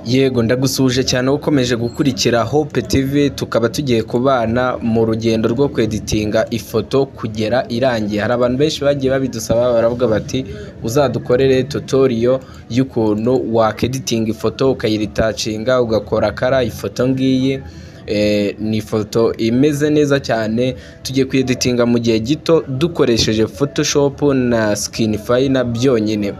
Yego ndagusuje cyane ukomeje gukurikira Hope TV, tukaba tugiye kubana mu rugendo rwo kweditinga ifoto kugera irangiye. Hari abantu benshi bagiye babidusaba, baravuga bati uzadukorere tutorial y'ukuntu wakeditinga ifoto ukayiritacinga ugakora kara ifoto ngiyi. Ni ifoto imeze neza cyane, tugiye kweditinga mu gihe gito dukoresheje Photoshop na Skinfiner byonyine.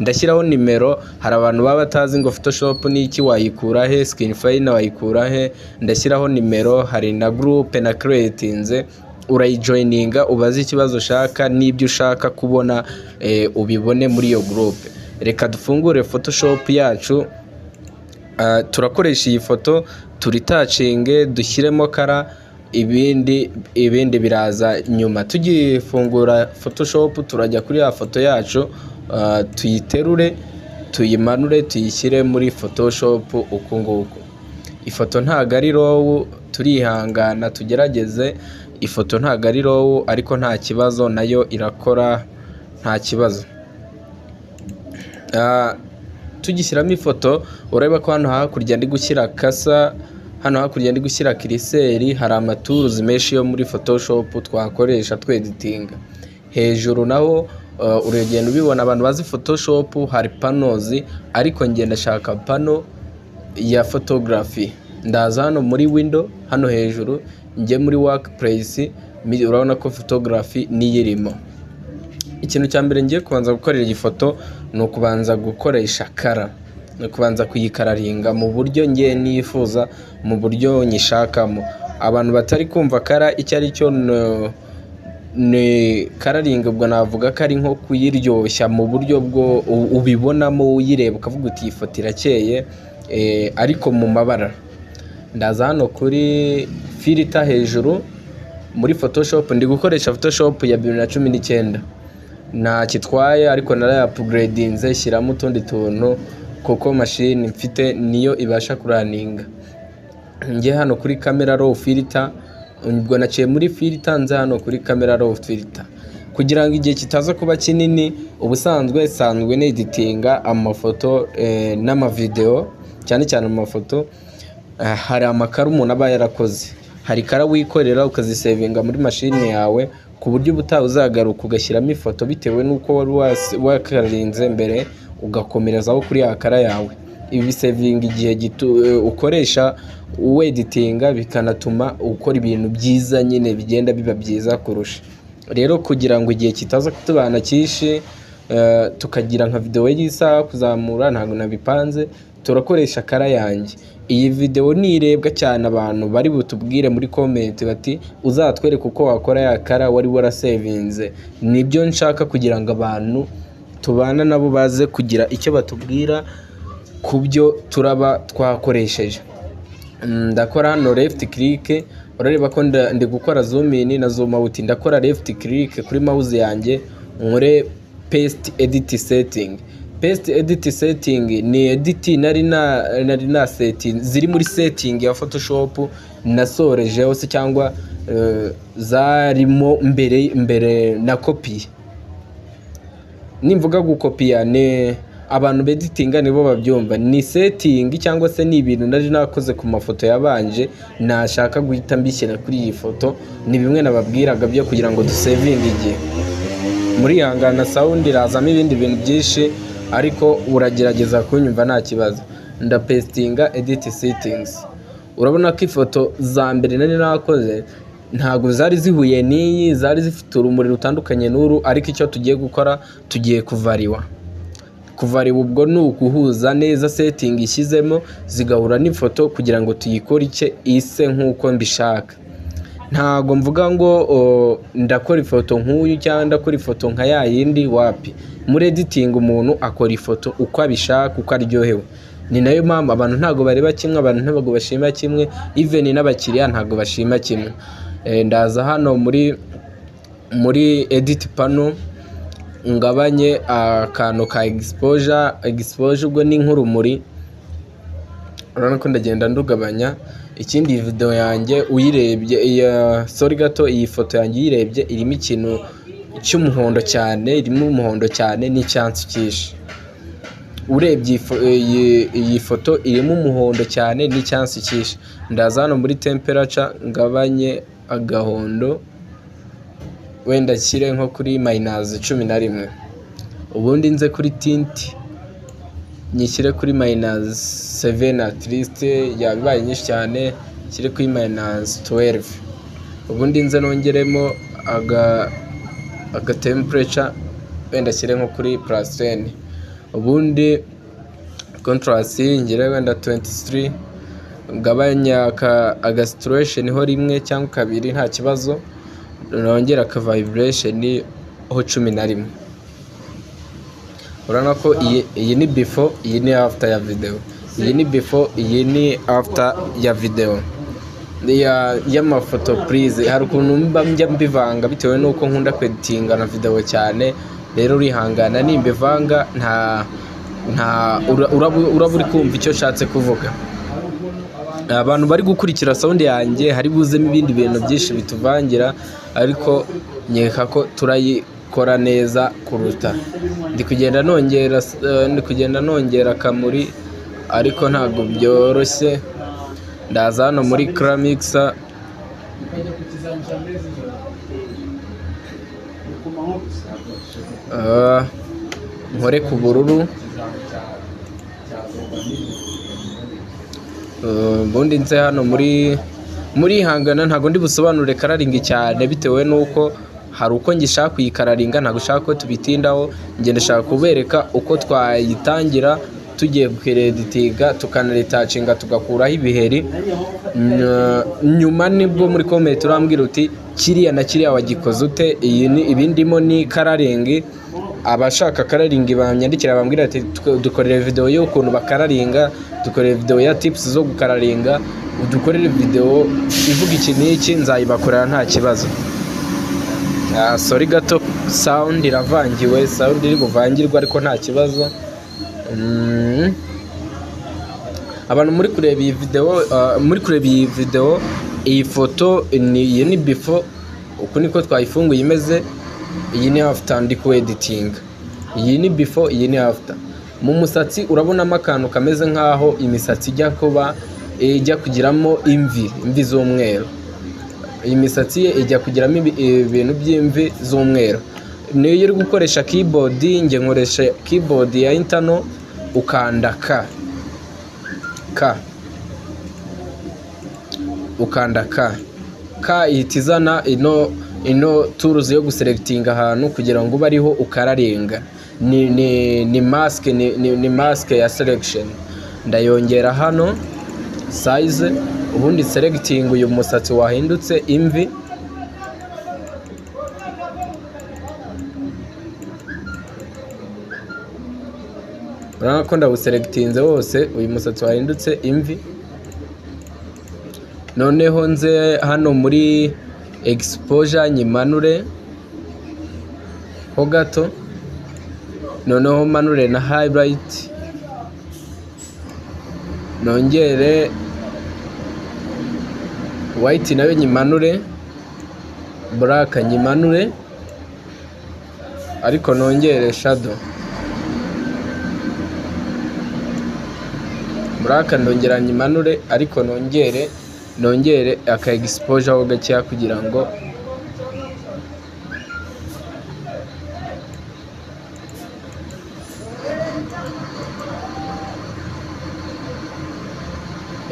Ndashyiraho nimero, hari abantu baba batazi ngo Photoshop ni iki, wayikura he, Skinfiner wayikura he. Ndashyiraho nimero, hari na group na creatinze, urayijoininga ubaze ikibazo ushaka n'ibyo ushaka kubona ubibone muri iyo group. Reka dufungure Photoshop yacu, turakoresha iyi foto turitacinge dushyiremo kara, ibindi biraza nyuma. Tugifungura Photoshop turajya kuri ya foto yacu, tuyiterure tuyimanure tuyishyire muri Photoshop uku nguku. Ifoto ntago ari raw, turihangana tugerageze. Ifoto ntago ari raw ariko nta kibazo, nayo irakora nta kibazo. Tugishyiramo ifoto ureba ko hano hakurya ndi gushyira kasa, hano hakurya ndi gushyira kiriseri, hari amaturuzi menshi yo muri Photoshop twakoresha tweditinga. Hejuru naho uragenda ubibona, abantu bazi Photoshop hari panozi, ariko njye ndashaka pano ya photography. Ndaza hano muri window, hano hejuru njye muri workplace, urabona ko photography niyirimo. Ikintu cya mbere ngiye kubanza gukorera iyi foto ni ukubanza gukoresha kara, ni kubanza kuyikararinga mu buryo ngiye nifuza, mu buryo nyishakamo. Abantu batari kumva kara icyo ari cyo, ni kararinga ubwo navuga ko ari nko kuyiryoshya mu buryo bwo ubibonamo uyireba ukavuga uti iyi foto irakeye, ariko mu mabara. Ndaza hano kuri filter hejuru muri Photoshop, ndi gukoresha Photoshop ya 2019, nta kitwaye ariko narayapgradinze shyiramo utundi tuntu kuko machine mfite niyo ibasha kuraninga. Ngiye hano kuri camera raw filter, ubwo naciye muri filter nza hano kuri camera raw filter kugira ngo igihe kitaza kuba kinini. Ubusanzwe neditinga amafoto n'amavideo, cyane cyane amafoto. Hari amakara umuntu aba yarakoze, hari kara wikorera ukazisevinga muri machine yawe ku buryo ubutaha uzagaruka ugashyiramo ifoto bitewe n'uko wari wakarinze mbere, ugakomerezaho kuri ya kara yawe. Ibi bisevinga igihe gito ukoresha uweditinga, bikanatuma ukora ibintu byiza, nyine bigenda biba byiza kurusha. Rero kugira ngo igihe kitaza kutubana kishi, tukagira nka video y'isaha kuzamura, ntabwo nabipanze, turakoresha kara yanjye. Iyi video nirebwa cyane, abantu bari butubwire muri comment bati uzatwereka uko wakora ya kara wari warasevinze. Nibyo nshaka kugira ngo abantu tubana nabo baze kugira icyo batubwira ku byo turaba twakoresheje. Ndakora hano left click, urareba ko ndi gukora zoom in na zoom out. Ndakora left click kuri mouse yanjye, nkore paste edit setting. Paste edit setting ni edit nari na setting ziri muri setting ya Photoshop nasoreje hose, cyangwa zarimo mbere na copy. Nimvuga gukopiya, ne abantu beditinga nibo babyumva, ni setting cyangwa se ni ibintu nari nakoze ku mafoto yabanje nashaka guhita mbishyira kuri iyi foto. Ni bimwe nababwiraga byo kugira ngo dusevinge igihe. Muri hangana sound irazamo ibindi bintu byinshi, ariko uragerageza kunyumva nta kibazo. Ndapestinga edit settings. Urabona ko ifoto za mbere nari nakoze ntago zari zihuye n'iyi, zari zifite urumuri rutandukanye n'uru, ariko icyo tugiye gukora tugiye kuvariwa. Ubwo ni ukuhuza neza setting ishyizemo zigahura n'ifoto kugira ngo tuyikore ise nk'uko mbishaka. Ntago mvuga ngo ndakora ifoto nk'uyu cyangwa ndakora ifoto nka ya yindi, wapi. Muri editing umuntu akora ifoto uko abishaka, uko aryohewe. Ni nayo mpamvu abantu ntago bareba kimwe, abantu ntago bashima kimwe, even n'abakiriya ntago bashima kimwe. Ndaza hano muri edit panel, ngabanye akantu ka exposure ubwo ni nk'urumuri. Urabona ko ndagenda ndugabanya. Ikindi video yanjye uyirebye, sorry gato, iyi foto yanjye uyirebye irimo ikintu cy'umuhondo cyane, irimo umuhondo cyane n'icyatsi cyinshi. urebye iyi foto irimo umuhondo cyane n'icyansi cyinshi. Ndaza hano muri temperature ngabanye agahondo wenda nshyire nko kuri -11, ubundi nze kuri tint nyishyire kuri -7 at least, yabibaye nyinshi cyane nshyire kuri -12, ubundi nze nongeremo aga temperature wenda nshyire nko kuri +10, ubundi contrast ngire wenda 23, ngabanya aga saturation ho rimwe cyangwa kabiri nta kibazo, nongera aka vibration ho 11. urabona ko iyi ni before, iyi ni after ya video, iyi ni before, iyi ni after ya video y'amafoto. Please, hari ukuntu njya mbivanga bitewe n'uko nkunda kweditinga na video cyane, rero urihangana nimbivanga uraba uri kumva icyo nshatse kuvuga. Abantu bari gukurikira sound yanjye hari buzemo ibindi bintu byinshi bituvangira, ariko nkeka ko turayikora neza kuruta. Ndi kugenda nongera akamuri, ariko ntabwo byoroshye. Ndaza hano muri Color Mixer, nkore ku bururu, ubundi nze hano muri hangana. Ntabwo ndi busobanure kararingi cyane bitewe n'uko hari uko ngishaka kuyikararinga, ntabwo ushaka ko tubitindaho. Ngenda shaka kubereka uko twayitangira tugiye kueditinga, tukanaritacinga, tugakuraho ibiheri. Nyuma nibwo muri comment urambwira uti kiriya na kiriya wagikoze ute. Ibindimo ni kararingi. Abashaka kararingi banyandikira bambwira ati dukorere video y'ukuntu bakararinga, dukorere video ya tips zo gukararinga, udukorere video ivuga iki n'iki, nzayibakorera nta kibazo. Sorry gato, sound iravangiwe, sound iri buvangirwa ariko nta kibazo. Abantu muri kureba iyi video, iyi foto iyi ni before, uko niko twayifunguye imeze. Iyi ni after ndi ku editing. Iyi ni before, iyi ni after. Mu musatsi urabonamo akantu kameze nkaho imisatsi ijya kugiramo imvi z'umweru. Iyi misatsi ijya kugiramo ibintu by'imvi z'umweru. Niyo uri gukoresha keyboard, nge nkoresha keyboard ya internal, ukanda K ihitizana ino tools yo guselectinga ahantu kugira ngo bariho ukararenga. Ni mask ya selection. Ndayongera hano size, ubundi selecting uyu musatsi wahindutse imvi. Urabona ko ndawuselectinze wose, uyu musatsi wahindutse imvi. Noneho nze hano muri exposure nyimanure ho gato, noneho manure na highlight, nongere white nayo nyimanure, black nyimanure, ariko nongere shadow. Black ndongera nyimanure, ariko nongere aka exposure ho gakeya kugira ngo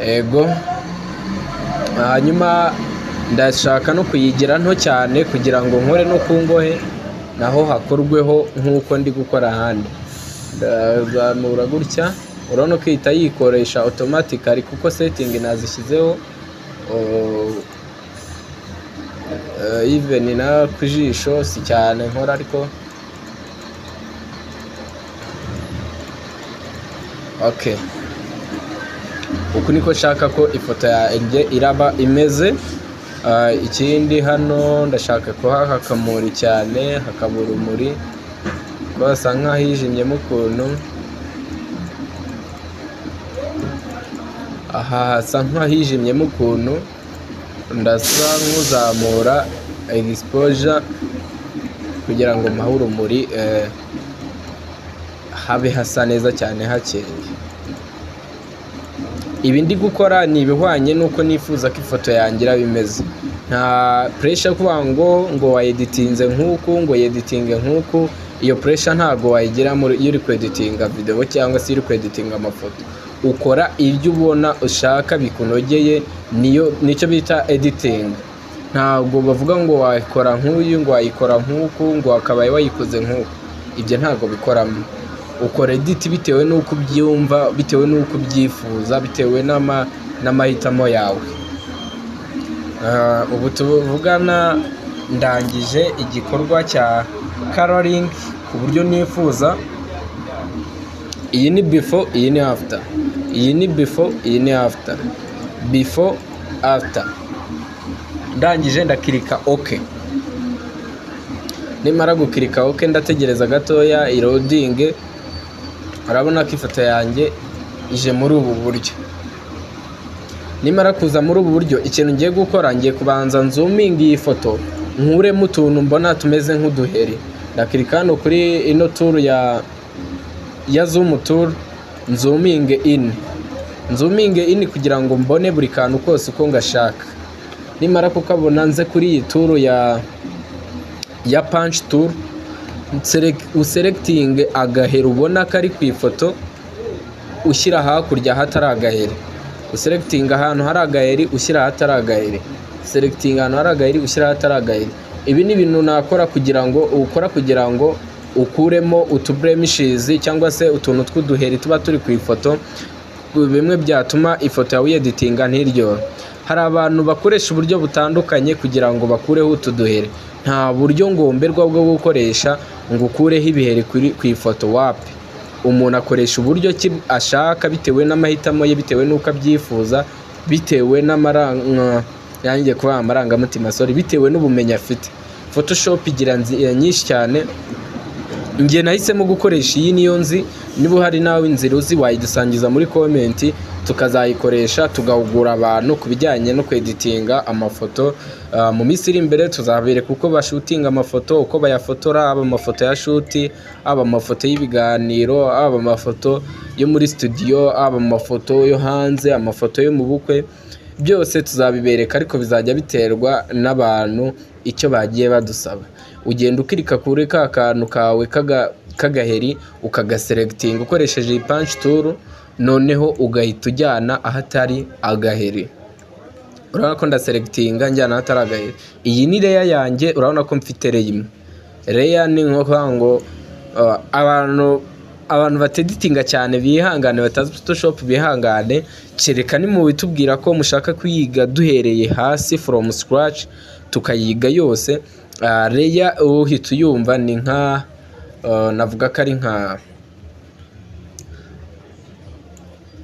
ego. Hanyuma ndashaka no kuyigira nto cyane kugira ngo nkore no kungohe naho hakorweho nk'uko ndi gukora ahandi. Ndazamura gutya, urabona ko ihita yikoresha automatically kuko setting nazishyizeho. Even na kujisho si cyane nkora, ariko okay, uku niko shaka ko ifoto yanjye iraba imeze. Ikindi hano ndashaka ko hakamuri cyane, hakabura urumuri, basa nk'ahijimyemo ukuntu. Aha hasa nk'ahijimyemo ukuntu, ndasa nk'uzamura exposure kugira ngo mpahe urumuri habe hasa neza cyane hakeye. Ibi ndi gukora ni ibihwanye nuko nifuza ko ifoto yanjye iraba imeze. Nta pressure kuvuga ngo wayeditinze nk'uku, ngo yeditinge nk'uku. Iyo pressure ntago wayigira iyo uri kweditinga video cyangwa se uri kweditinga amafoto. Ukora ibyo ubona ushaka bikunogeye, nicyo bita editing. Ntabwo bavuga ngo wayikora nk'uyu, ngo wayikora nk'uku, ngo akabaye wayikoze nk'uku. Ibyo ntabwo bikoramo. Ukora edit bitewe n'uko ubyumva, bitewe n'uko ubyifuza, bitewe n'amahitamo yawe. Ubu tuvugana ndangije igikorwa cya coloring ku buryo nifuza. Iyi ni before, iyi ni after. Iyi ni before, iyi ni after. Before, after. Ndangije ndakirika OK. Nimara gukirika OK ndategereza gatoya loading. Urabona ko ifoto yanjye ije muri ubu buryo. Nimara kuza muri ubu buryo, ikintu ngiye gukora, ngiye kubanza zooming iyi foto, nkuremo utuntu mbona tumeze nk'uduheri. Ndakirika hano kuri ino tool ya zoom tool, zooming in kugira ngo mbone buri kantu kose uko ngashaka. Nimara kukabona nze kuri iyi tool ya punch tool, uselecting agaheri ubona kari ku ifoto, ushyira hakurya hatari agaheri. Uselecting ahantu hari agaheri, ushyira hatari agaheri. Selecting ahantu hari agaheri, ushyira hatari agaheri. Ibi ni ibintu nakora kugira ngo ukuremo utublemishes cyangwa se utuntu tw'uduheri tuba turi ku ifoto, bimwe byatuma ifoto yawe editinga ntiryohe. Hari abantu bakoresha uburyo butandukanye kugira ngo bakureho utuduheri. Nta buryo ngomberwa bwo gukoresha ngo ukureho ibiheri ku ifoto wapi. Umuntu akoresha uburyo ki ashaka bitewe n'amahitamo ye, bitewe n'uko abyifuza, bitewe n'amarangamutima, bitewe n'ubumenyi afite. Photoshop igira inzira nyinshi cyane. Ngiye nahisemo gukoresha iyi niyo nzi. Niba hari nawe inzira uzi wayidusangiza muri comment, tukazayikoresha tugahugura abantu ku bijyanye no kweditinga amafoto. Mu minsi iri imbere tuzabereka uko bashutinga amafoto, uko bayafotora, aba amafoto ya shoot, aba amafoto y'ibiganiro, aba amafoto yo muri studio, aba amafoto yo hanze, amafoto yo mu bukwe. Byose tuzabibereka, ariko bizajya biterwa n'abantu icyo bagiye badusaba. Ugenda ukirika kuri ka kantu kawe kagaheri, ukagaselecting ukoresheje iyi punch tool, noneho ugahita ujyana ahatari agaheri. Urabona ko ndaselectinga njyana ahatari agaheri. Iyi ni layer yanjye, urabona ko mfite layer imwe. Layer ni ngo abantu bateditinga cyane bihangane, batazi Photoshop bihangane, kereka ni mu bitubwira ko mushaka kuyiga duhereye hasi from scratch, tukayiga yose. Layer uhita uyumva ni nka navuga ko ari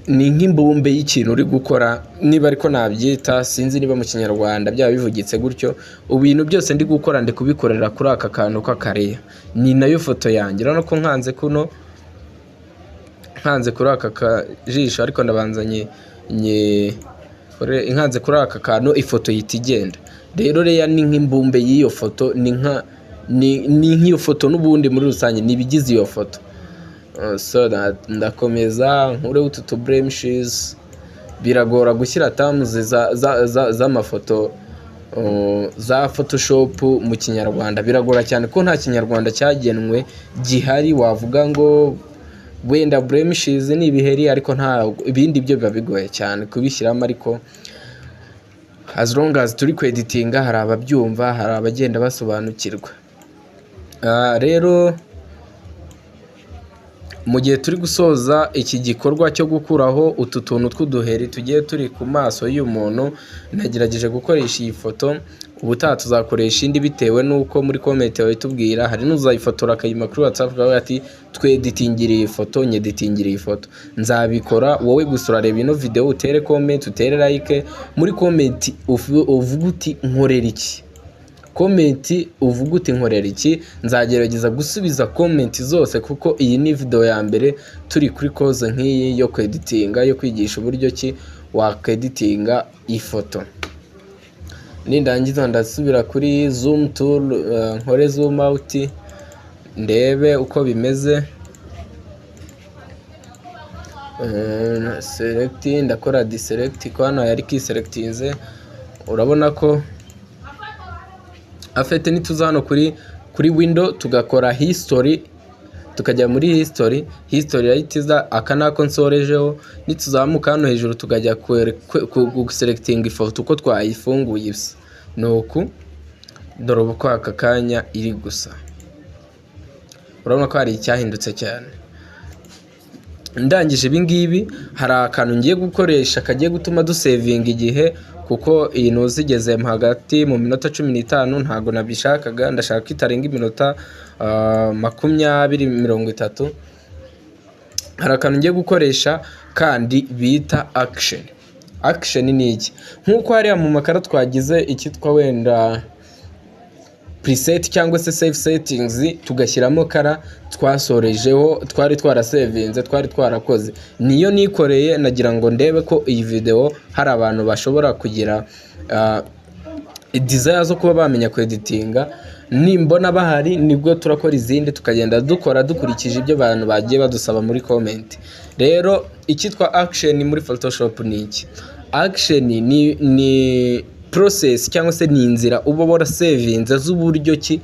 ni nk'imbumbe y'ikintu uri gukora, niba ariko nabyita, sinzi niba mu kinyarwanda byaba bivugitse gutyo. Ibintu byose ndi gukora ndi kubikorera kuri aka kantu k'akareya. Ni nayo foto yanjye. Urabona ko nkanze kuri aka kajisho, ariko ndabanzanye nkanze kuri aka kantu, ifoto yita igenda. Rero layer ni nk'imbumbe y'iyo foto, ni nk'iyo foto n'ubundi muri rusange nibigize iyo foto. Ndakomeza nkure utu blemishes. Biragora gushyira terms z'amafoto za Photoshop mu kinyarwanda, biragora cyane ko nta kinyarwanda cyagenwe gihari wavuga ngo wenda blemishes ni ibiheri, ariko nta ibindi byo biba bigoye cyane kubishyiramo. Ariko as long as turi kweditinga, hari ababyumva, hari abagenda basobanukirwa. Rero mu gihe turi gusoza iki gikorwa cyo gukuraho utu tuntu tw'uduheri tugiye turi ku maso y'umuntu, nagerageje gukoresha iyi foto. Ubutaha tuzakoresha indi bitewe n'uko muri comment bayitubwira. Hari n'uzayifotora akayima kuri WhatsApp akavuga ati tweditingire iyi foto, nyeditingire iyi foto. Nzabikora, wowe gusa urareba ino video, utere comment, utere like. Muri comment uvuga uti nkorera iki, comment uvuga uti nkorera iki. Nzagerageza gusubiza comment zose, kuko iyi ni video ya mbere turi kuri course nk'iyi yo kweditinga, yo kwigisha uburyo ki wakweditinga ifoto. Nindangiza ndasubira kuri zoom tool, nkore zoom out ndebe uko bimeze. select, ndakora deselect ko hano yari kiselectinze. Urabona ko afite nituza hano kuri window tugakora history, tukajya muri history yahitiza akana konsorejeho, nituzamuka hano hejuru tukajya ku selecting ifoto uko twayifunguye ibisa nuko dore uko aka kanya iri gusa. Urabona ko hari icyahindutse cyane. Ndangije ibingibi hari akantu ngiye gukoresha kagiye gutuma dusevinga igihe, kuko iyi nuzi igeze hagati mu minota 15 ntago nabishakaga, ndashaka kwitarenga iminota 20-30. Hari akantu ngiye gukoresha kandi bita action ni iki? Nkuko hariya mu makara twagize icyitwa wenda preset cyangwa se save settings, tugashyiramo kara twasorejeho, twari twarasevinze, twari twarakoze. Niyo nikoreye nagira ngo ndebe ko iyi video hari abantu bashobora kugira desire zo kuba bamenya ku editinga. Nimbona bahari nibwo turakora izindi tukagenda dukora dukurikije ibyo abantu bagiye badusaba muri comment. Rero icyitwa action muri Photoshop ni iki? Action ni process cyangwa se ni inzira uba warasevinze z'uburyo ki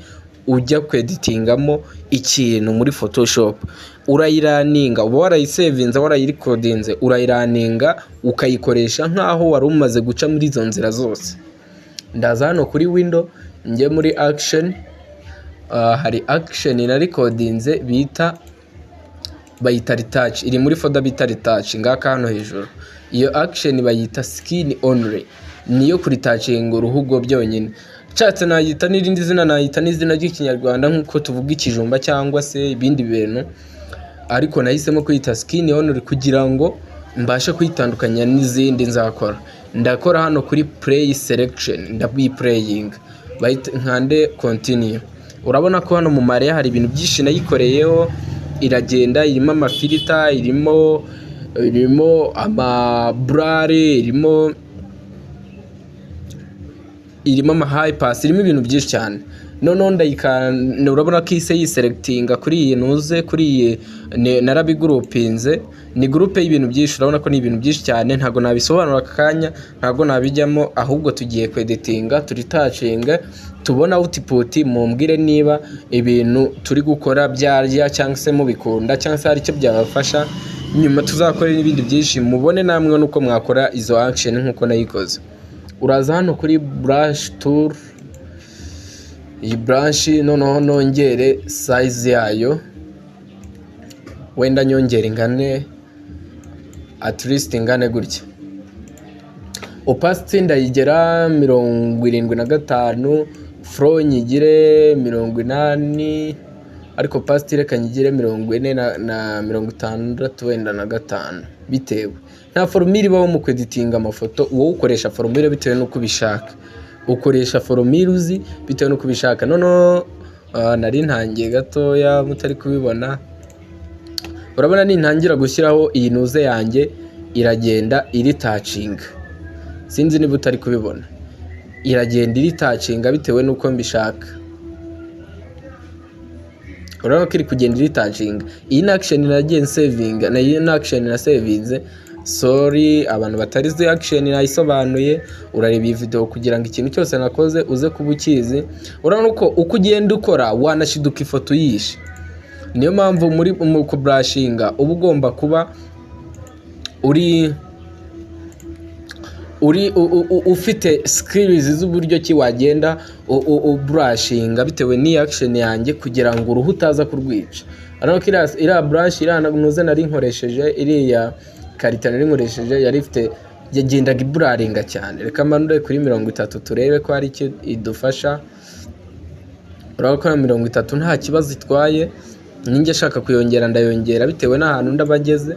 ujya kweditingamo ikintu muri Photoshop. Urayiraninga, uba warayisevinze, warayirecordinze, urayiraninga ukayikoresha nkaho wari umaze guca muri izo nzira zose. Ndaza hano kuri window njye muri action, hari action na recordinze bayita retouch, iri muri folder bita retouch ngaka hano hejuru. Iyo action bayita skin only, niyo kuri touching uruhugo byonyine. Nshatse nayita n'irindi zina, nayita n'izina ry'ikinyarwanda nkuko tuvuga ikijumba cyangwa se ibindi bintu, ariko nahisemo kwita skin only kugira ngo mbashe kwitandukanya n'izindi nzakora. Ndakora hano kuri play selection, ndabiplaying nkande continue. Urabona ko hano mu mare hari ibintu byinshi nayikoreyeho, iragenda irimo amafilter, irimo ama blur, irimo ama high pass, irimo ibintu byinshi cyane. None urabona ko ise yiselectinga kuri iyi nuze, kuri iyi narabigurupinze, ni groupe y'ibintu byinshi. Urabona ko ni ibintu byinshi cyane, ntago nabisobanura akanya, ntago nabijyamo, ahubwo tugiye kweditinga, turi touching, tubona output. Mumbwire niba ibintu turi gukora byarya cyangwa se mubikunda cyangwa se hari icyo byabafasha, nyuma tuzakora n'ibindi byinshi mubone namwe nuko mwakora izo action nkuko nayikoze. Uraza hano kuri brush tool, iyi brush noneho nongere size yayo, wenda nyongere ingane at least ingane gutya. Opacity ndayigera 75, flow nyigire 80, ariko opacity reka nyigire 40 na 56 wenda na 5 bitewe. Nta formule ibaho mu kweditinga amafoto, wowe ukoresha formule bitewe nuko ubishaka. Ukoresha formule uzi bitewe nuko ubishaka. Nari ntangiye gatoya mutari kubibona. Urabona nintangira gushyiraho iyi nuze yanjye iragenda iri touching. Sinzi niba utari kubibona. Iragenda iri touching bitewe nuko mbishaka. Urabona ko iri kugenda iri touching. Iyi action nagiye saving, na iyi action na savinze. Sorry abantu batarize action nayisobanuye. Urareba iyi video kugira ngo ikintu cyose nakoze uze kubukizi. Urabona ko uko ugenda ukora wanashiduka ifoto yishe. Niyo mpamvu muri ku brushinga uba ugomba kuba ufite skills z'uburyo ki wagenda brushinga bitewe ni action yanjye kugira ngo uruhu utaza kurwica. Ariko ira brush iranagunuze nari nkoresheje, iriya karita nari nkoresheje yari ifite yagendaga iburaringa cyane. Reka manure kuri 30 turebe ko hari icyo idufasha. Urabona ko 30 nta kibazo itwaye. Ninjye ashaka kuyongera ndayongera bitewe n'ahantu ndabageze,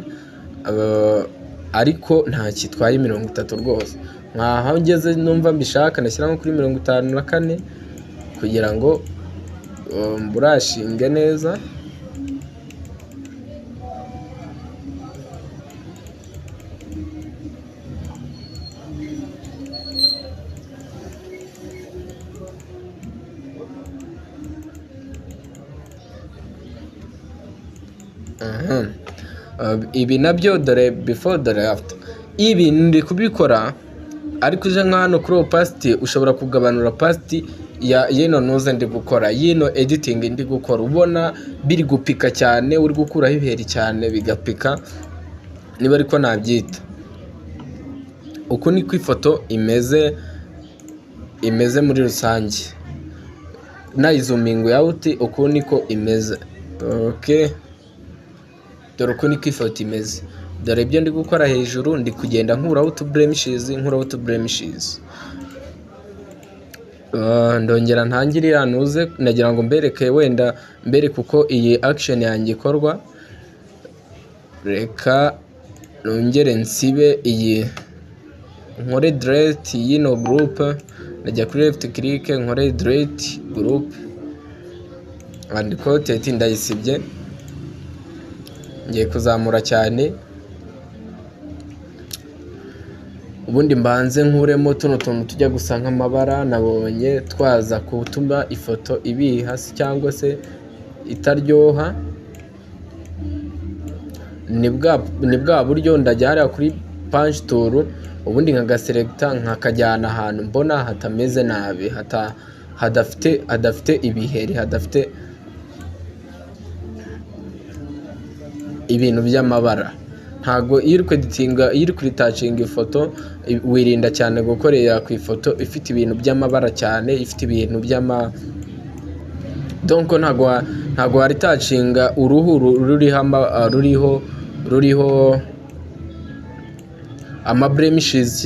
ariko nta kitwaye 30 rwose. Nkaho ngeze numva mbishaka nashyiramo kuri 54 kugira ngo mburashinge neza. ibi nabyo dore before dore after. Ibi ndi kubikora ariko uje nka hano kuri opacity ushobora kugabanura opacity ya yino nuze ndi gukora, yino editing ndi gukora, ubona biri gupika cyane, uri gukuraho ibiheri cyane bigapika, niba ariko nabyita. Uku ni ku ifoto imeze muri rusange, nayizumingu out uku niko imeze. Okay, dore uku niko ifoto imeze. Dore ibyo ndi gukora hejuru, ndi kugenda nkuraho utu blemishes. Ndongera ntangirira nuze, nagira ngo mbereke wenda uko iyi action yanjye ikorwa. Reka nongere nsibe iyi, nkore delete yino group, najya kuri left click nkore delete group and content ndayisibye, ngiye kuzamura cyane, ubundi mbanze nkuremo tuno tuntu tujya gusa nk'amabara nabonye twaza gutuma ifoto ibi hasi cyangwa se itaryoha. Ni bwa buryo ndajya hariya kuri punch tool, ubundi nkagaselecta nkakajyana ahantu mbona hatameze nabi, hadafite ibiheri, hadafite ibintu by'amabara. Ntago iyo uri editinga, iyo uri retouching ifoto, wirinda cyane gukorera ku ifoto ifite ibintu by'amabara cyane, ifite ibintu donc ntago wa retouchinga uruhu ruriho ama blemishes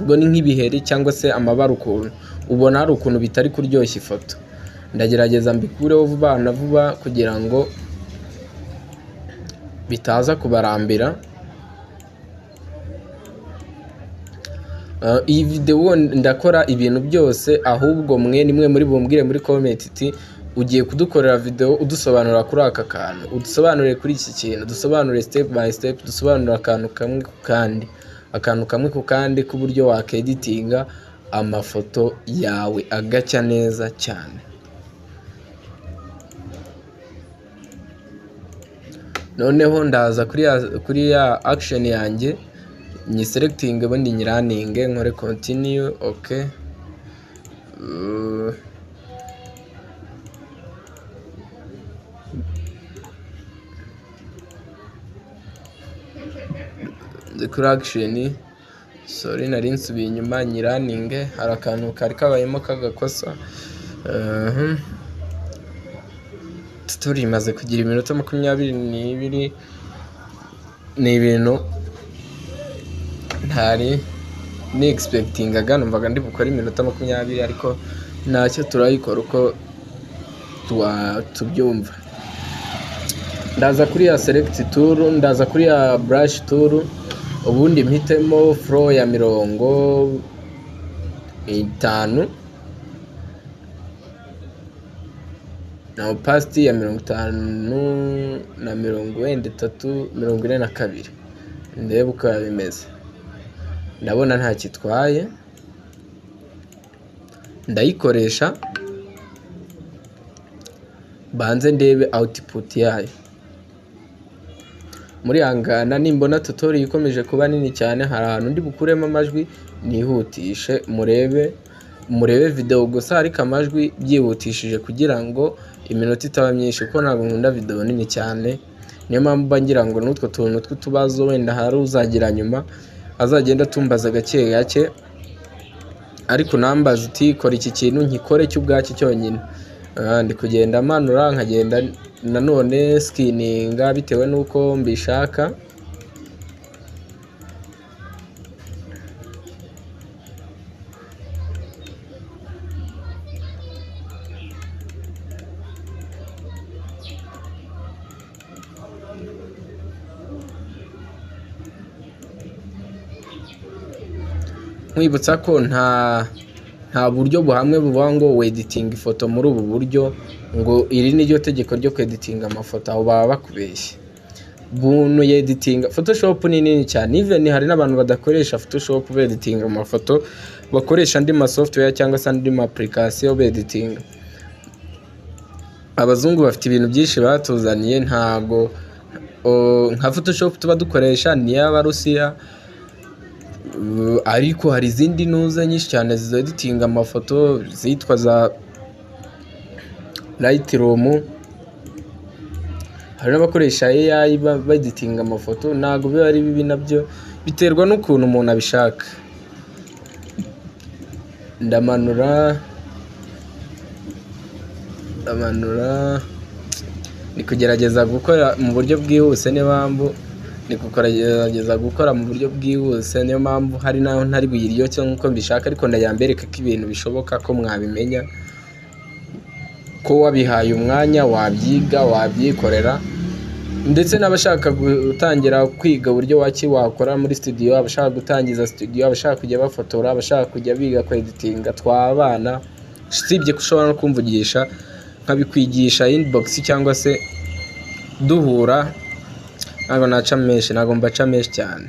ubwo ni nk'ibiheri cyangwa se amabara, ukuntu ubona hari ukuntu bitari kuryoshya ifoto. Ndagerageza mbikureho vuba na vuba kugira ngo bitaza kubarambira. Iyi video ndakora ibintu byose, ahubwo nimwe muri bumbwire muri comment iti ugiye kudukorera video udusobanura kuri aka kantu, udusobanure kuri iki kintu, dusobanure step by step, dusobanura akantu kamwe ku kandi k'uburyo wakeditinga amafoto yawe agacya neza cyane. Noneho ndaza kuri ya action yanjye, nyi selecting ubundi nyiraninge, nkore continue. Okay, kuri action, sorry nari nsubiye inyuma, nyiraninge hari akantu kari kabayemo kagakosa. Tutorial imaze kugira iminota 22, ni ibintu ntari ni expectingaga, numvaga ndi bukora iminota 20, ariko ntacyo turayikora uko tubyumva. Ndaza kuri ya select tool, ndaza kuri ya brush tool, ubundi mpitemo flow ya 50 na opacity ya 50 na 42, ndebe uko bimeze. Ndabona nta kitwaye, ndayikoresha banze ndebe output yayo. Muri hangana nimbona tutorial ikomeje kuba nini cyane, hari ahantu ndi bukuremo amajwi nihutishe, murebe video gusa, ariko amajwi byihutishije kugira ngo iminota itaba myinshi, kuko ntabwo nkunda video nini cyane. Niyo mpamvu ngira ngo n'utwo tuntu tw'utubazo wenda hari uzagira nyuma azagenda tumbaza gake gake, ariko nambaza uti kora iki kintu nkikore cy'ubwacyo cyonyine. Ndi kugenda manura, nkagenda nanone skinninga bitewe nuko mbishaka. Nkwibutsa ko nta buryo buhamwe buvuga ngo editing ifoto muri ubu buryo, ngo iri ni ryo tegeko ryo kweditinga amafoto, aho baba bakubeshye. Buntu editing Photoshop ni nini cyane, even hari n'abantu badakoresha Photoshop beditinga amafoto, bakoresha andi software cyangwa se andi application beditinga. Abazungu bafite ibintu byinshi batuzaniye, nka Photoshop tuba dukoresha ni iy'Abarusiya, ariko hari izindi ntuza nyinshi cyane zeditinga amafoto zitwa za Lightroom, hari n'abakoresha AI beditinga amafoto. Ntabwo biba ari bibi nabyo, biterwa n'ukuntu umuntu abishaka. Ndamanura ni kugerageza gukora mu buryo bwihuse, niyo mpamvu ni kugerageza gukora mu buryo bwihuse, niyo mpamvu hari naho ntari buyiryo cyangwa nk'uko mbishaka, ariko ndayambereka ko ibintu bishoboka ko mwabimenya, ko wabihaye umwanya wabyiga wabyikorera. Ndetse n'abashaka gutangira kwiga uburyo wakora muri studio, abashaka gutangiza studio, abashaka kujya bafotora, abashaka kujya biga kweditinga, twabana. Sibye ko ushobora no kumvugisha nkabikwigisha inbox cyangwa se duhura, ntabwo mbaca menshi cyane.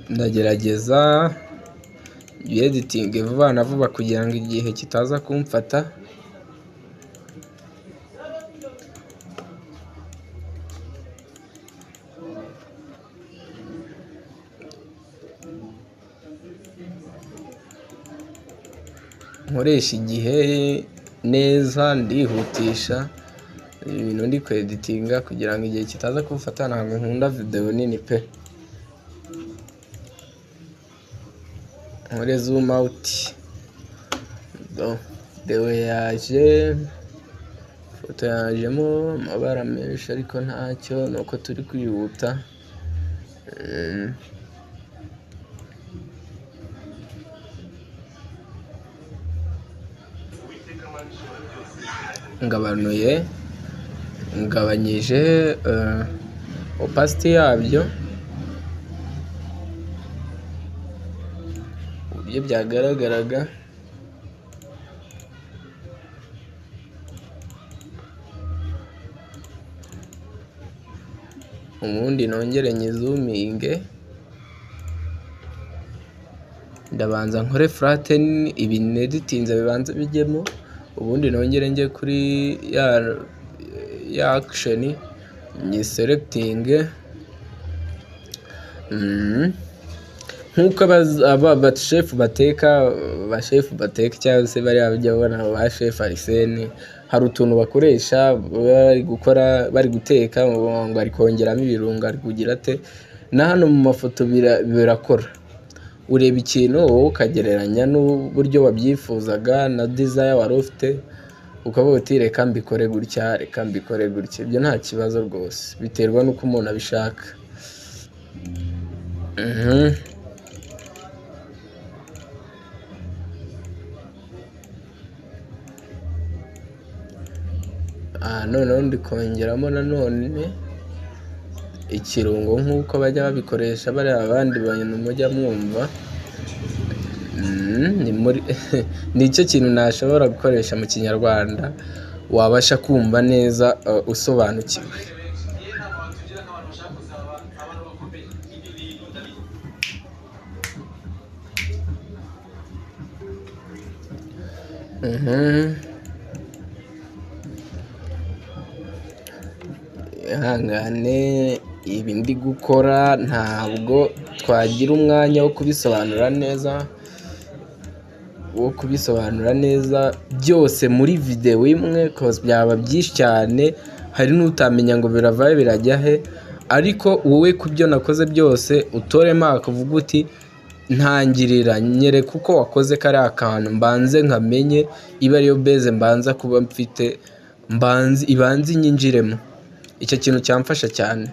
Ndagerageza editing vuba na vuba kugira ngo igihe kitaza kumfata. Nkoresha igihe neza, ndihutisha ibintu ndi kweditinga kugira ngo igihe kitaza kumfata. Ntabwo nkunda video nini pe. Nkore zoom out. Video yaje, foto yajemo amabara menshi, ariko ntacyo, nuko turi kwihuta. ngabanyije opacity yabyo uburyo byagaragaraga. Ubundi nongere nyizuminge, ndabanza nkore flatten ibintu editinze bibanza bijyemo, ubundi nongere njye kuri ya action ni selecting. Nkuko abachef bateka cyangwa se bari abajya bona ba chef Arsene, hari utuntu bakoresha bari guteka ngo ari kongeramo ibirungo, ari kugira ate. Na hano mu mafoto birakora, ureba ikintu wowe ukagereranya n'uburyo wabyifuzaga na desire wari ufite, ukavuga uti reka mbikore gutya, reka mbikore gutya. Ibyo nta kibazo rwose, biterwa n'uko umuntu abishaka. Noneho ndi kongeramo nanone ikirungo nk'uko bajya babikoresha bari abandi bantu mujya mwumva. Nicyo kintu nashobora gukoresha mu Kinyarwanda wabasha kumva neza usobanukiwe. Ihangane, ibi ndi gukora ntabwo twagira umwanya wo kubisobanura neza byose muri video imwe, cause byaba byinshi cyane, hari n'utamenya ngo biravaye birajya he. Ariko wowe kubyo nakoze byose utorema akavuga uti ntangirira nyereka uko wakoze kari akantu, mbanze nkamenye iba ariyo base mbanza kuba mfite, ibanze inyinjiremo. Icyo kintu cyamfasha cyane.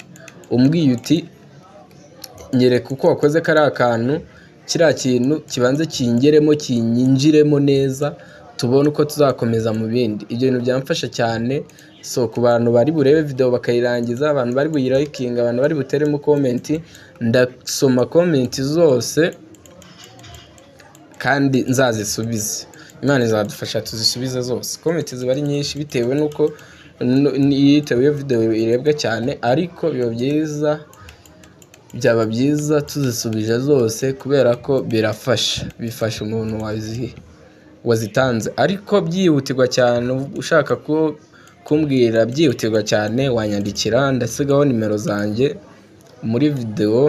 Umbwiye uti nyereka uko wakoze kari akantu, kiriya kintu kibanze kingeremo, kinyinjiremo neza, tubone uko tuzakomeza mu bindi. Ibyo bintu byamfasha cyane. So ku bantu bari burebe video bakayirangiza, abantu bari buyirayikinga, abantu bari buteremo comment, ndasoma comment zose kandi nzazisubize. Imana izadufasha tuzisubize zose. Comment ziba ari nyinshi bitewe nuko yitewe iyo video irebwa cyane, ariko byaba byiza tuzisubije zose kubera ko bifasha umuntu wazitanze. Ariko byihutirwa cyane ushaka ko kumbwira byihutirwa cyane wanyandikira, ndasigaho nimero zanjye muri video,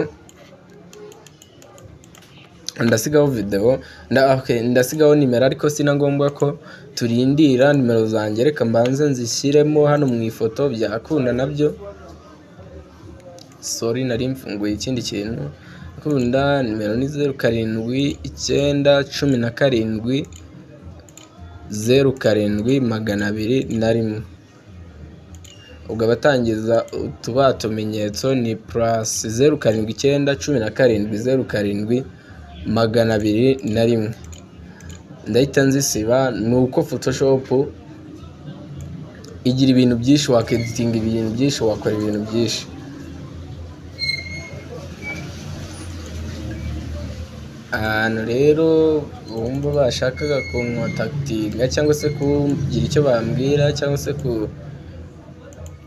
ndasigaho nimero ariko sina ngombwa ko turindira nimero zanjye, reka mbanze nzishyiremo hano mu ifoto byakunda nabyo. Sorry nari mfunguye ikindi kintu. Kunda nimero ni 07 917 07 201. ubwo abatangiza tumenyetso ni +07 917 07 201. ndahita nzisiba. ni uko Photoshop igira ibintu byinshi, wakeditinga ibintu byinshi, wakora ibintu byinshi. Ahantu rero bumva bashakaga kunkontaktinga cyangwa se kugira icyo bambwira cyangwa se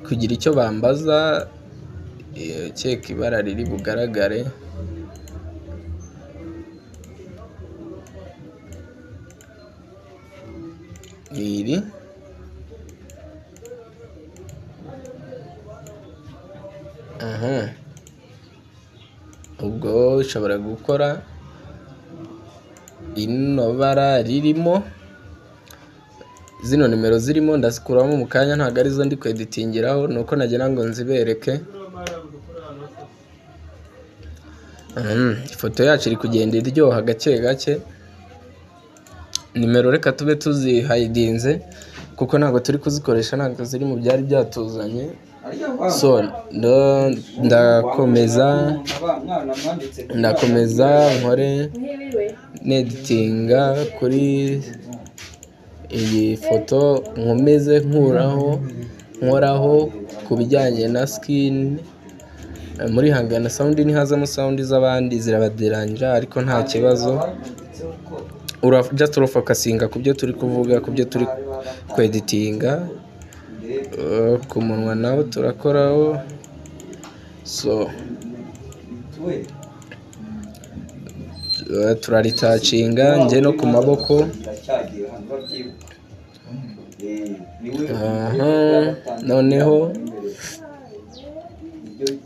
kugira icyo bambaza, cyeka ibara riri bugaragare. iri ubwo ushobora gukora ino bara ririmo, zino nimero zirimo ndazikuramo mu kanya, ntabwo arizo ndi kweditingiraho, nuko nagira ngo nzibereke. Ifoto yacu iri kugenda iryoha gake gake. Nimero reka tube tuzihidinze kuko ntabwo turi kuzikoresha, ntabwo ziri mu byari byatuzanye. So ndakomeza nkore neditinga kuri iyi foto, nkomeze nkoraho ku bijyanye na skin. muri hangana sound ntihazamo sound z'abandi zirabaderangira, ariko nta kibazo. Just focusinga ku byo turi kuvuga, ku byo turi kweditinga. Ku munwa naho turakoraho. So turaritacinga njye no ku maboko. Noneho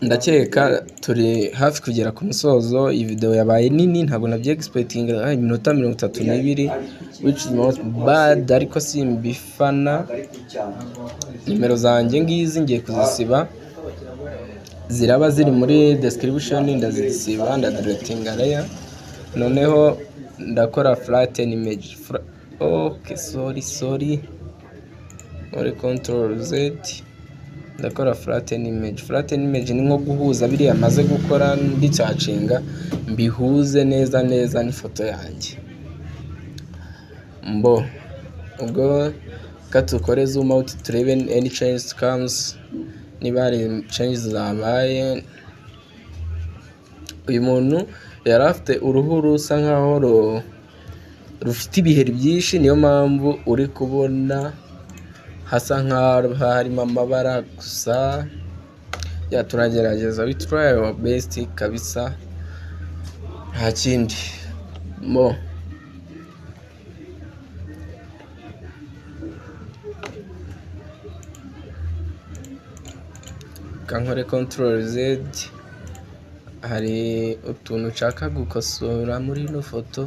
ndakeka turi hafi kugera ku musozo. Iyi video yabaye nini, ntabwo nabye expectinga iminota 32, which is not bad, ariko simbifana. Nimero zanjye ngizi ngiye kuzisiba, ziraba ziri muri description, ndazisiba ndadeletinga layer. Noneho ndakora flatten image. Okay, sorry. Muri Ctrl Z ndakora flatten image. Flatten image ni nko guhuza biriya maze gukora ndicacinga, mbihuze neza n'ifoto yanjye. Ubwo katukore zoom out turebe any change comes, niba hari change zabaye. Uyu muntu yari afite uruhu rusa nkaho rufite ibiheri byinshi, niyo mpamvu uri kubona hasa nkaho harimo amabara gusa. Turagerageza, we try our best kabisa, nta kindi. kankore Ctrl Z. hari utuntu nshaka gukosora muri ino foto.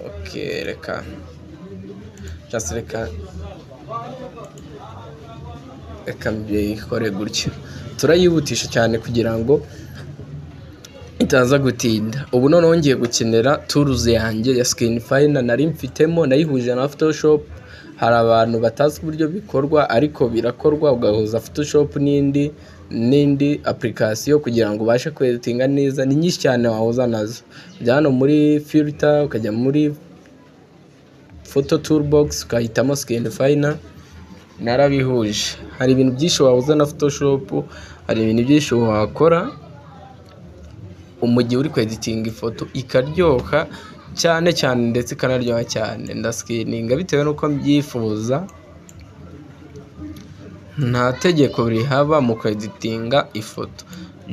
Okay, reka mbikore gutyo. Turayihutisha cyane kugira ngo itaza gutinda. Ubu noneho ngiye gukenera tools yanjye ya skin finer nari mfitemo, nayihuje na Photoshop. Hari abantu batazi uburyo bikorwa, ariko birakorwa. Ugahuza Photoshop n'indi application kugira ngo ubashe kweditinga neza. Ni nyinshi cyane wahuza nazo. Ujya hano muri filter, ukajya muri photo toolbox, ukahitamo skin finer. Narabihuje. Hari ibintu byinshi wahuza na Photoshop, hari ibintu byinshi wakora umugihe uri kweditinga ifoto ikaryoha cyane ndetse ikanaryoha cyane. Ndaskininga bitewe nuko mbyifuza. nta tegeko rihaba mu kweditinga ifoto,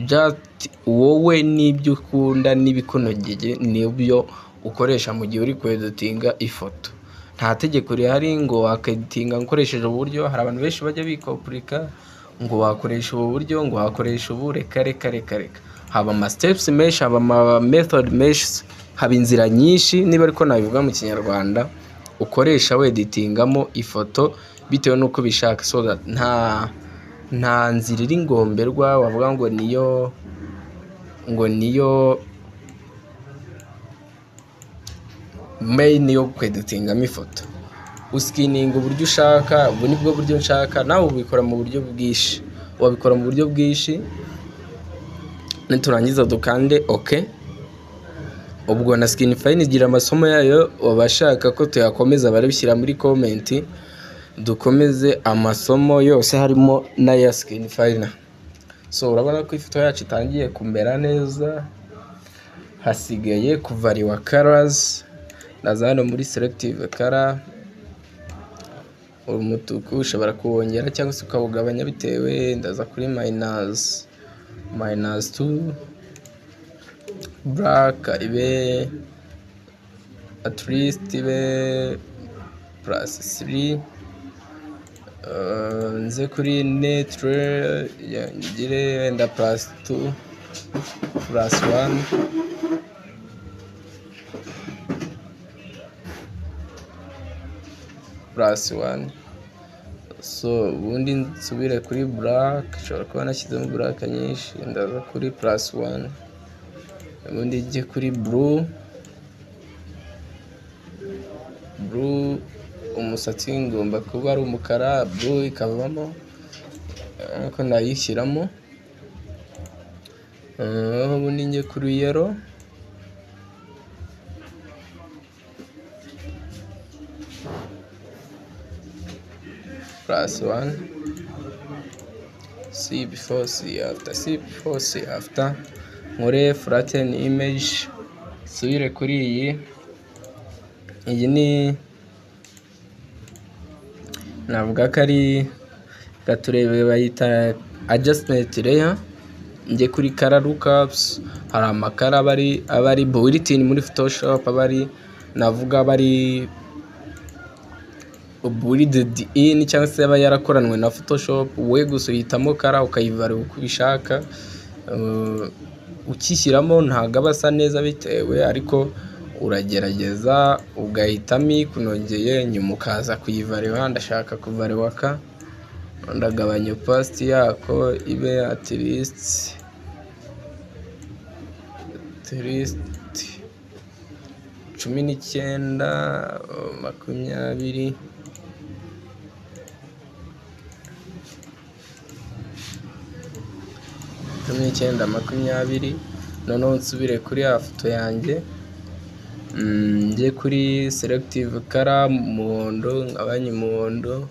just wowe n'ibyo ukunda n'ibikunogeye nibyo ukoresha mu gihe uri kweditinga ifoto. Nta tegeko rihari ngo wakeditinga ukoresheje ubu buryo. Hari abantu benshi bajya bikopurika ngo wakoresha ubu buryo, ngo wakoresha ubu. Reka haba ama steps menshi, haba ama method menshi, haba inzira nyinshi, niba ariko nabivuga mu kinyarwanda, ukoresha weditingamo ifoto bitewe n'uko bishaka. So that nta nzira iri ngomberwa wavuga ngo niyo main yo kweditingamo ifoto. Uskininga uburyo ushaka, ubu nibwo buryo nshaka, nawe ubikora mu buryo bwinshi. Wabikora mu buryo bwinshi, niturangiza dukande OK. Ubwo na Skinfine igira amasomo yayo, wabashaka ko tuyakomeza barabishyira muri comment, dukomeze amasomo yose harimo n'aya Skinfine. So urabona ko ifoto yacu itangiye kumera neza, hasigaye kuvariwa colors. Ndaza hano muri selective color, umutuku ushobora kuwongera cyangwa se ukawugabanya bitewe. Ndaza kuri -2, black ibe at least ibe +3, nze kuri neutral ngire wenda +2 +1, +1. So ubundi nsubire kuri black, nshobora kuba nashyizemo black nyinshi. Ndaza kuri +1, ubundi njye kuri blue. Umusatsi ngomba kuba ari umukara, blue ikavamo, ariko nayishyiramo. Ubundi njye kuri yellow, +1. C before C after, nkore flatten image. Subire kuri iyi ni navuga ko ari gaturebe bayita adjustment layer. Njye kuri color lookups, hari amakara aba ari built-in muri Photoshop, navuga bari built in cyangwa se aba yarakoranwe na Photoshop. We gusa uhitamo kara ukayivara uko ubishaka, ukishyiramo ntago aba asa neza bitewe, ariko uragerageza ugahitamo ikunogeye, nyuma ukaza kuyivariwa. Ndashaka kuvariwa ka, ndagabanya opacity yako ibe at least 19, 20, 20. Noneho nsubire kuri ya foto yanjye, njye kuri selective color umuhondo, ngabanye umuhondo.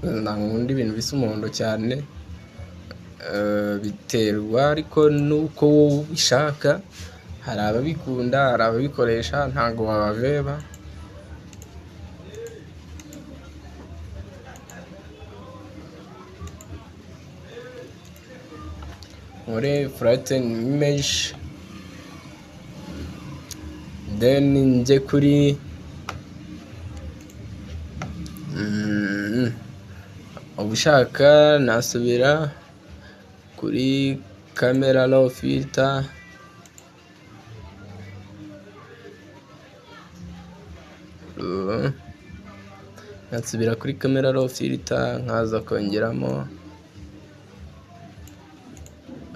Nkunda ibintu bisa umuhondo cyane, biterwa ariko nuko wowe ubishaka. Hari ababikunda, hari ababikoresha, ntago wabaveba. Nkore flatten image, then njye kuri ubushaka nasubira kuri camera raw filter, nasubira kuri camera raw filter, nkaza kongeramo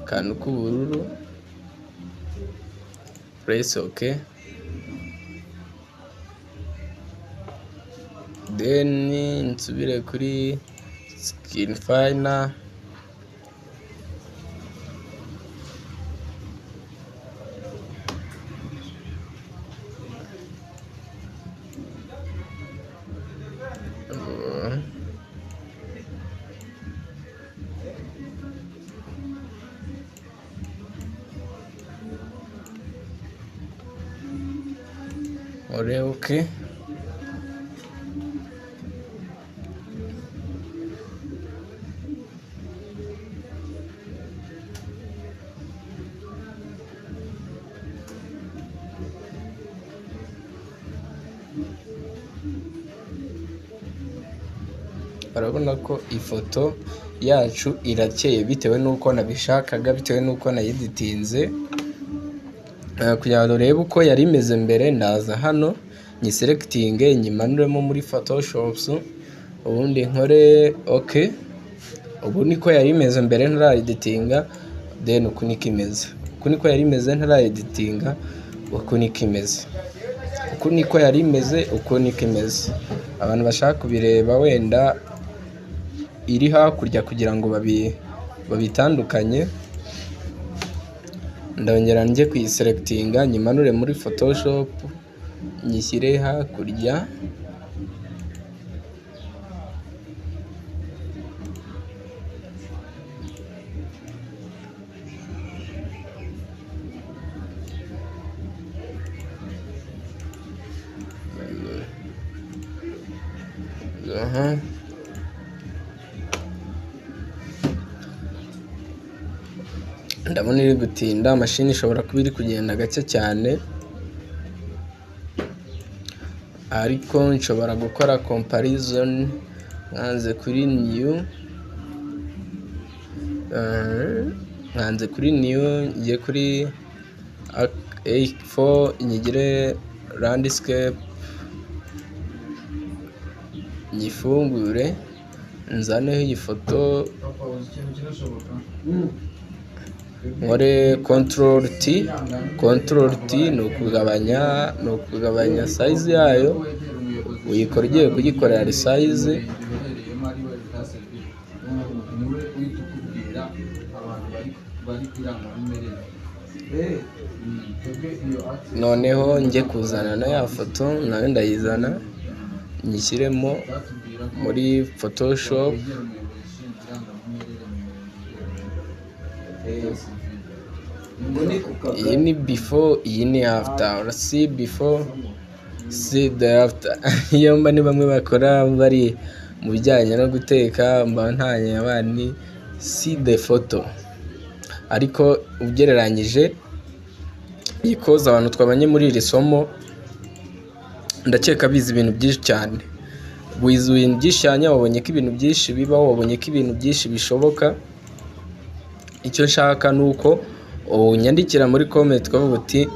akantu k'ubururu, press OK. Then nsubire kuri Skinfine, OK. urabona ko ifoto yacu irakeye bitewe n'uko nabishakaga, bitewe n'uko nayiditinze. Kugira ngo urebe uko yari imeze mbere, ndaza hano nyiselectinge nyimanuremo muri Photoshop, ubundi nkore OK. Ubu niko yari imeze mbere ntarayiditinga, then uku niko imeze. Uku niko yari imeze ntarayiditinga, uku niko imeze. Uku niko yari imeze, uku niko imeze. Abantu bashaka kubireba wenda iri hakurya kugira ngo babitandukanye, ndongera njye kuyiselectinga nyimanure muri Photoshop nyishyire hakurya. Ndabona iri gutinda, mashini ishobora kuba iri kugenda gake cyane, ariko nshobora gukora comparison. Nkanze kuri new, ngiye kuri A4 nyigire landscape, nyifungure nzaneho iyi foto, nkore control T ni ukugabanya size yayo. Uyikora ugiye kuyikorera resize, noneho njye kuzana na ya foto nayo ndayizana nyishyiremo muri Photoshop. Iyi ni before, iyi ni after. See before, see the after. Iyo mba ni bamwe bakora bari mu bijyanye no guteka, mba ntanye abandi see the photo. Ariko ugereranyije ikoza abantu twabanye muri iri somo, ndakeka bizi ibintu byinshi cyane. Wize ibintu byinshi cyane, wabonye ko ibintu byinshi bibaho, wabonye ko ibintu byinshi bishoboka. Icyo nshaka ni uko unyandikira muri comment ukavuga uti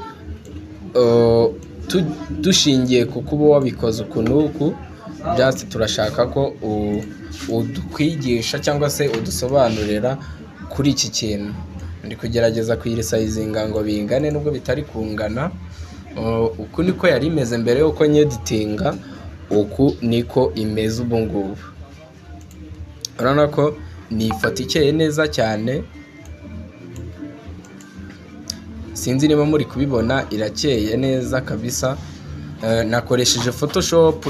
dushingiye ku kuba wabikoze ukuntu uku, just turashaka ko udukwigisha cyangwa se udusobanurira kuri iki kintu. Ndi kugerageza kuyiresizinga ngo bingane nubwo bitari kungana. Uku niko yari imeze mbere yuko nyeditinga, uku niko imeze ubu ngubu. Urabona ko ni ifoto ikeye neza cyane, sinzi niba muri kubibona, irakeye neza kabisa. Nakoresheje Photoshop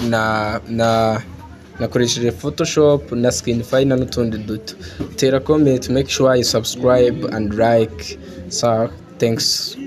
nakoresheje Photoshop na Skinfiner n'utundi duto. Tera comment, make sure you subscribe and like. So thanks.